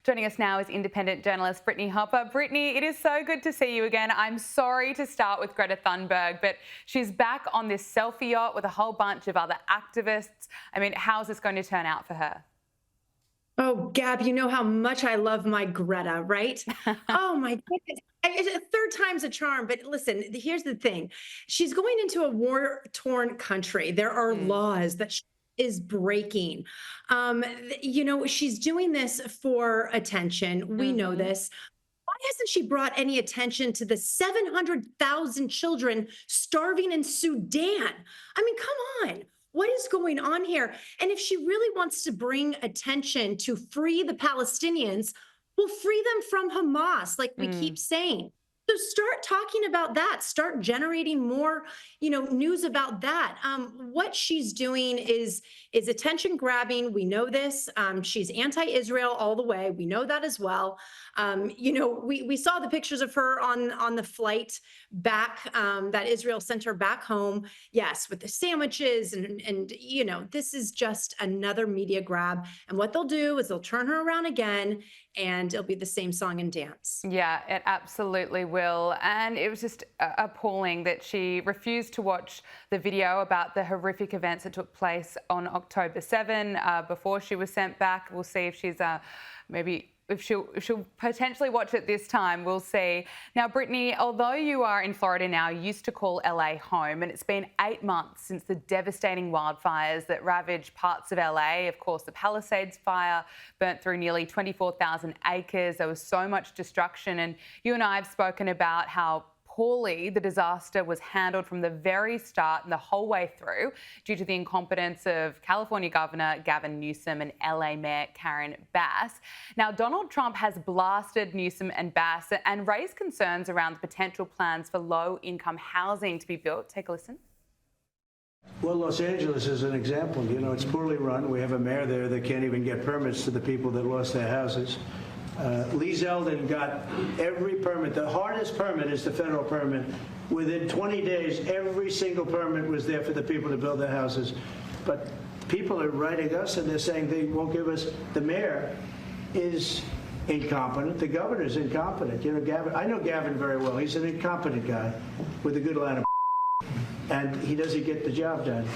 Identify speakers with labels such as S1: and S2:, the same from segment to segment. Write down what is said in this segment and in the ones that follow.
S1: Joining us now is independent journalist Brittney Hopper. Brittney, it is so good to see you again. I'm sorry to start with Greta Thunberg, but she's back on this selfie yacht with a whole bunch of other activists. I mean, how's this going to turn out for her?
S2: Oh, Gab, you know how much I love my Greta, right? Oh my goodness. A third time's a charm. But listen, here's the thing. She's going into a war-torn country. There are
S1: Mm.
S2: laws that she is breaking. She's doing this for attention. We know
S1: Hmm.
S2: this. Why hasn't she brought any attention to the 700,000 children starving in Sudan? I mean, come on. What is going on here? And if she really wants to bring attention to free the Palestinians, well, free them from Hamas, like we keep
S1: Mm.
S2: saying. So start talking about that. Start generating more, news about that. What she's doing is attention grabbing. We know this. She's anti-Israel all the way. We know that as well. We saw the pictures of her on the flight back that Israel sent her back home. Yes, with the sandwiches and this is just another media grab. And what they'll do is they'll turn her around again, and it'll be the same song and dance.
S1: Yeah, it absolutely will. And it was just appalling that she refused to watch the video about the horrific events that took place on October 7 before she was sent back. We'll see if she's maybe if she'll potentially watch it this time. We'll see. Now, Brittney, although you are in Florida now, you used to call LA home, and it's been 8 months since the devastating wildfires that ravaged parts of LA. Of course, the Palisades fire burnt through nearly 24,000 acres. There was so much destruction, and you and I have spoken about how poorly the disaster was handled from the very start and the whole way through due to the incompetence of California Governor Gavin Newsom and LA Mayor Karen Bass. Now, Donald Trump has blasted Newsom and Bass and raised concerns around the potential plans for low-income housing to be built. Take a listen.
S3: Well, Los Angeles is an example. You know, it's poorly run. We have a mayor there that can't even get permits to the people that lost their houses. Lee Zeldin got every permit. The hardest permit is the federal permit. Within 20 days, every single permit was there for the people to build their houses. But people are writing us and they're saying they won't give us. The mayor is incompetent. The governor is incompetent. You know, Gavin. I know Gavin very well. He's an incompetent guy with a good line of and he doesn't get the job done.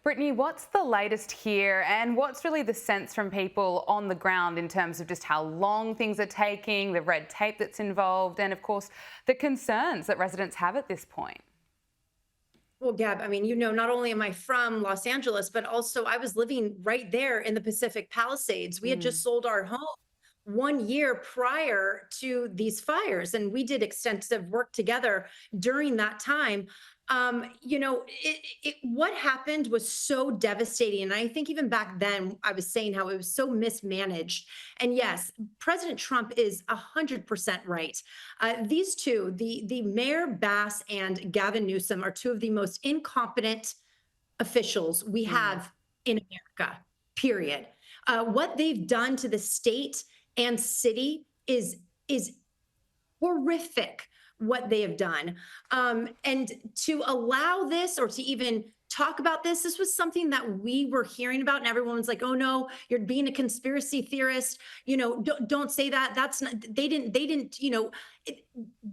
S1: Brittney, what's the latest here, and what's really the sense from people on the ground in terms of just how long things are taking, the red tape that's involved, and of course, the concerns that residents have at this point?
S2: Well, Gab, I mean, not only am I from Los Angeles, but also I was living right there in the Pacific Palisades. We had just
S1: Mm.
S2: sold our home 1 year prior to these fires, and we did extensive work together during that time. What happened was so devastating. And I think even back then, I was saying how it was so mismanaged. And yes, President Trump is 100% right. These two, the Mayor Bass and Gavin Newsom, are two of the most incompetent officials we
S1: Mm.
S2: have in America, period. What they've done to the state and city is horrific, what they have done. And to allow this or to even talk about this was something that we were hearing about, and everyone was like, oh no, you're being a conspiracy theorist. Don't say that. That's not,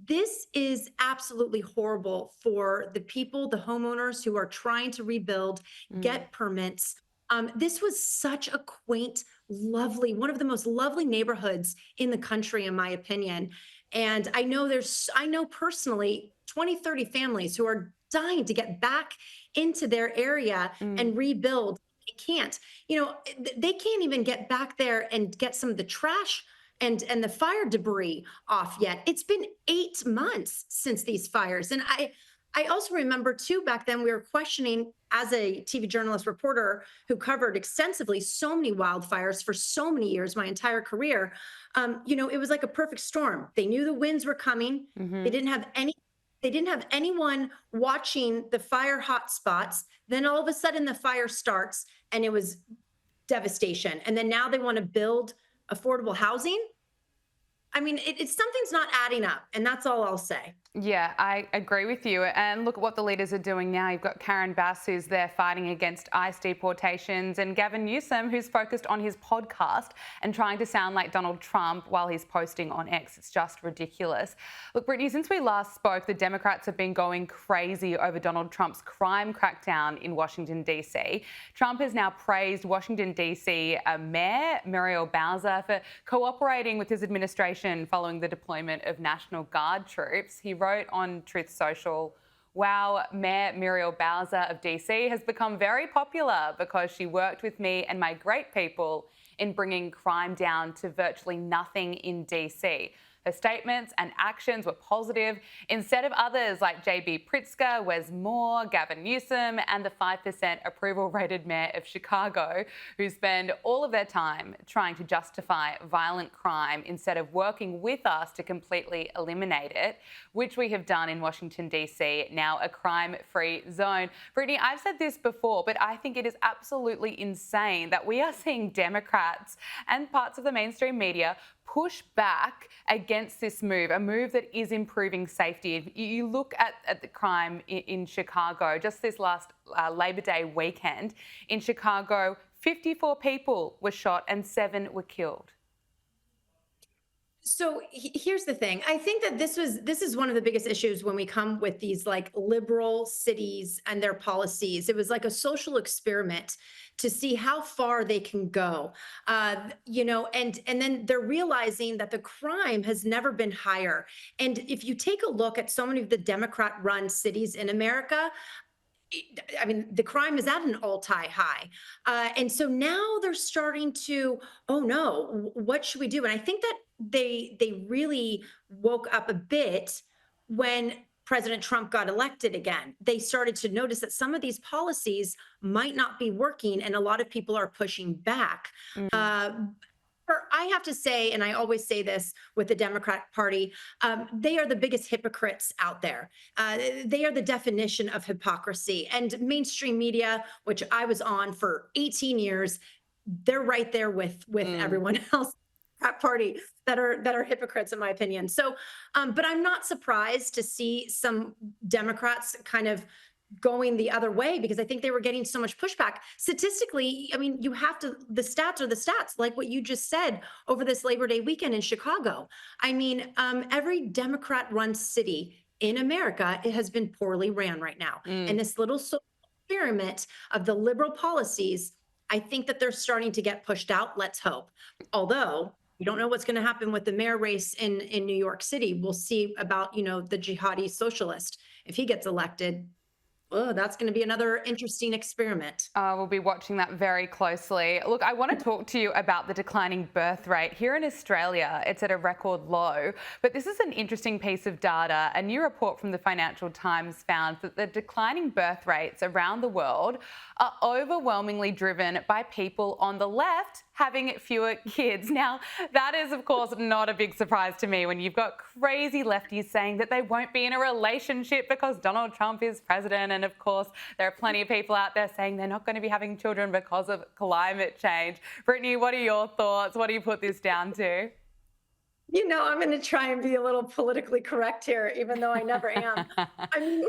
S2: this is absolutely horrible for the people, the homeowners who are trying to rebuild,
S1: Mm.
S2: get permits. This was such a quaint, lovely, one of the most lovely neighborhoods in the country, in my opinion. And I know personally 20, 30 families who are dying to get back into their area
S1: Mm.
S2: and rebuild. They can't, they can't even get back there and get some of the trash and the fire debris off yet. It's been 8 months since these fires. And I also remember too, back then we were questioning, as a TV journalist reporter who covered extensively so many wildfires for so many years, my entire career. It was like a perfect storm. They knew the winds were coming. They
S1: Hmm.
S2: didn't have any. They didn't have anyone watching the fire hot spots. Then all of a sudden the fire starts and it was devastation. And then now they want to build affordable housing. I mean, it's something's not adding up, and that's all I'll say.
S1: Yeah, I agree with you. And look at what the leaders are doing now. You've got Karen Bass, who's there fighting against ICE deportations, and Gavin Newsom, who's focused on his podcast and trying to sound like Donald Trump while he's posting on X. It's just ridiculous. Look, Brittney, since we last spoke, the Democrats have been going crazy over Donald Trump's crime crackdown in Washington, D.C. Trump has now praised Washington, D.C. Mayor Muriel Bowser for cooperating with his administration following the deployment of National Guard troops. He wrote on Truth Social, "Wow, Mayor Muriel Bowser of DC has become very popular because she worked with me and my great people in bringing crime down to virtually nothing in DC. Her statements and actions were positive instead of others like JB Pritzker, Wes Moore, Gavin Newsom, and the 5% approval rated mayor of Chicago, who spend all of their time trying to justify violent crime instead of working with us to completely eliminate it, which we have done in Washington, D.C., now a crime-free zone." Brittney, I've said this before, but I think it is absolutely insane that we are seeing Democrats and parts of the mainstream media push back against this move, a move that is improving safety. If you look at the crime in Chicago, just this last Labor Day weekend in Chicago, 54 people were shot and 7 were killed.
S2: So here's the thing. I think that this is one of the biggest issues when we come with these like liberal cities and their policies. It was like a social experiment to see how far they can go, and then they're realizing that the crime has never been higher. And if you take a look at so many of the Democrat-run cities in America, I mean, the crime is at an all-time high. And so now they're starting to, oh no, what should we do? And I think that they really woke up a bit when President Trump got elected again. They started to notice that some of these policies might not be working, and a lot of people are pushing back. I have to say, and I always say this with the Democrat Party, they are the biggest hypocrites out there. They are the definition of hypocrisy. And mainstream media, which I was on for 18 years, they're right there with everyone else. Party that are hypocrites, in my opinion. So, but I'm not surprised to see some Democrats kind of going the other way, because I think they were getting so much pushback. Statistically, I mean, the stats are the stats, like what you just said over this Labor Day weekend in Chicago. I mean, every Democrat-run city in America, it has been poorly ran right now. And this little social experiment of the liberal policies, I think that they're starting to get pushed out. Let's hope. Although we don't know what's going to happen with the mayor race in New York City. We'll see about, the jihadi socialist. If he gets elected, oh, that's going to be another interesting experiment.
S1: We'll be watching that very closely. Look, I want to talk to you about the declining birth rate. Here in Australia, it's at a record low. But this is an interesting piece of data. A new report from the Financial Times found that the declining birth rates around the world are overwhelmingly driven by people on the left having fewer kids. Now, that is, of course, not a big surprise to me when you've got crazy lefties saying that they won't be in a relationship because Donald Trump is president. And of course, there are plenty of people out there saying they're not going to be having children because of climate change. Brittney, what are your thoughts? What do you put this down to?
S2: I'm going to try and be a little politically correct here, even though I never am. I mean,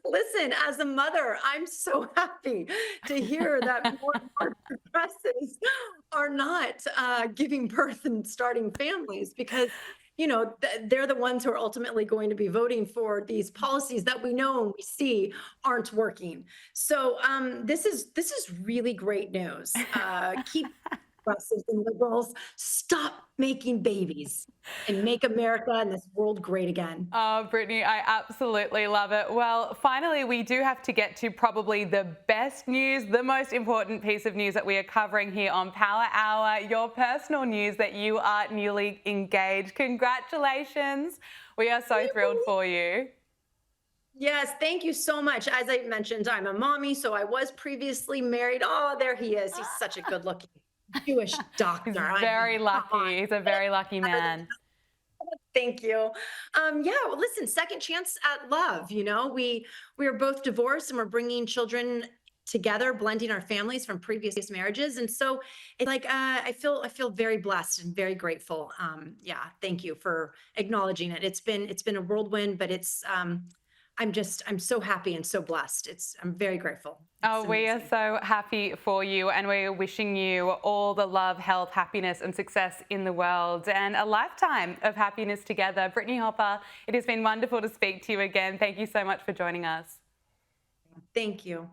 S2: listen, as a mother, I'm so happy to hear that more and more progressives are not giving birth and starting families, because they're the ones who are ultimately going to be voting for these policies that we know and we see aren't working. So this is really great news. Keep progressives and liberals, stop making babies and make America and this world great again.
S1: Oh, Brittney, I absolutely love it. Well, finally, we do have to get to probably the best news, the most important piece of news that we are covering here on Power Hour, your personal news that you are newly engaged. Congratulations. We are so thrilled for you.
S2: Yes, thank you so much. As I mentioned, I'm a mommy, so I was previously married. Oh, there he is. He's such a good looking Jewish doctor.
S1: He's very lucky. He's a very lucky man.
S2: Thank you. Well, listen, second chance at love. We are both divorced and we're bringing children together, blending our families from previous marriages. And so it's like, I feel very blessed and very grateful. Yeah, thank you for acknowledging it. It's been a whirlwind, but I'm so happy and so blessed. I'm very grateful.
S1: Oh,
S2: It's
S1: we are
S2: amazing.
S1: so happy for you, and we're wishing you all the love, health, happiness, and success in the world, and a lifetime of happiness together. Brittney Hopper, it has been wonderful to speak to you again. Thank you so much for joining us.
S2: Thank you.